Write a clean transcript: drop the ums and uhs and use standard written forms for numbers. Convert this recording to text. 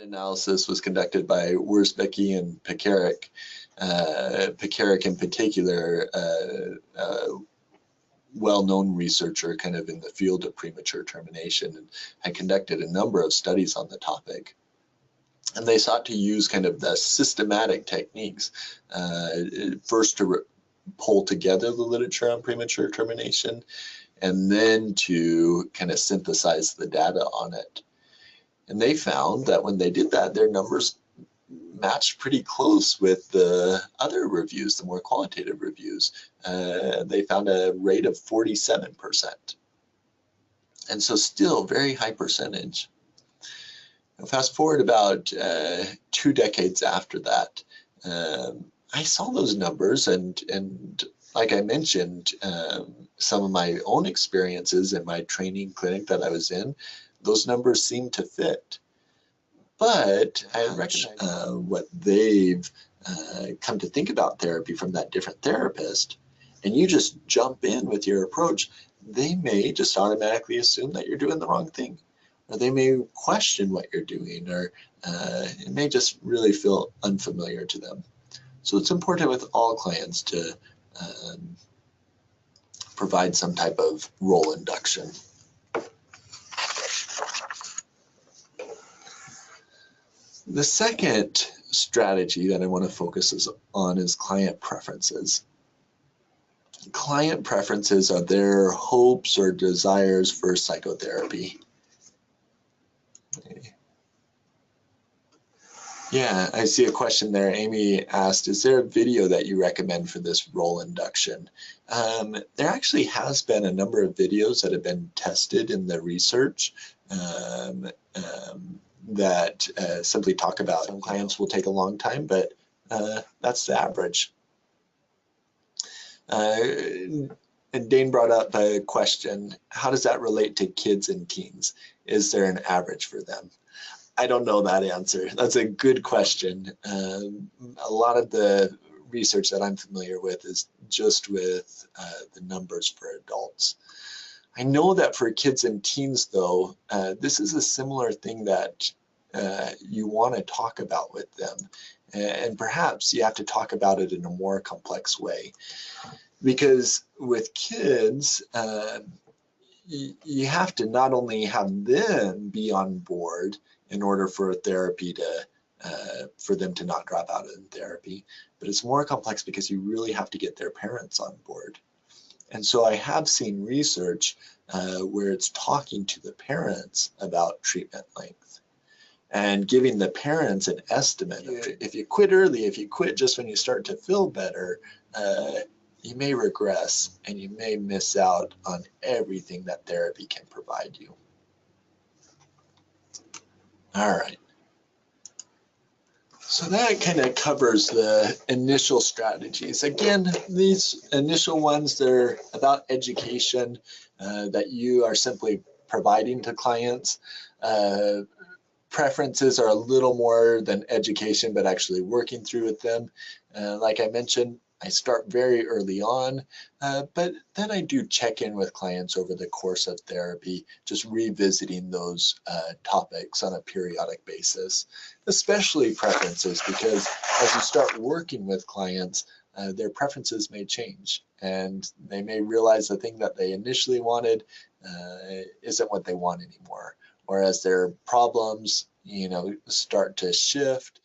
Analysis was conducted by uhsc5l4m2h and Pekarik in particular, well-known researcher kind of in the field of premature termination, and had conducted a number of studies on the topic. And they sought to use kind of the systematic techniques, first to pull together the literature on premature termination, and then to kind of synthesize the data on it. And they found that when they did that, their numbers matched pretty close with the other reviews, the more qualitative reviews. They found a rate of 47%. And so still very high percentage. Now fast forward about 2 decades after that, I saw those numbers and like I mentioned, some of my own experiences in my training clinic that I was in, those numbers seem to fit. But I recognize what they've come to think about therapy from that different therapist, and you just jump in with your approach, they may just automatically assume that you're doing the wrong thing, or they may question what you're doing, or it may just really feel unfamiliar to them. So it's important with all clients to provide some type of role induction. The second strategy that I want to focus on is client preferences. Client preferences are their hopes or desires for psychotherapy. Yeah, I see a question there. Amy asked, is there a video that you recommend for this role induction? There actually has been a number of videos that have been tested in the research that simply talk about. Some clients will take a long time, but that's the average. And Dane brought up a question, how does that relate to kids and teens? Is there an average for them? I don't know that answer. That's a good question. A lot of the research that I'm familiar with is just with the numbers for adults. I know that for kids and teens, though, this is a similar thing that you want to talk about with them. And perhaps you have to talk about it in a more complex way. Because with kids, you have to not only have them be on board in order for therapy to, for them to not drop out of therapy, but it's more complex because you really have to get their parents on board. And so I have seen research where it's talking to the parents about treatment length and giving the parents an estimate. If you quit early, if you quit just when you start to feel better, you may regress and you may miss out on everything that therapy can provide you. All right. So that kind of covers the initial strategies. Again, these initial ones, they're about education that you are simply providing to clients. Preferences are a little more than education, but actually working through with them. Like I mentioned, I start very early on, but then I do check in with clients over the course of therapy, just revisiting those topics on a periodic basis, especially preferences, because as you start working with clients, their preferences may change and they may realize the thing that they initially wanted isn't what they want anymore. Or as their problems, start to shift,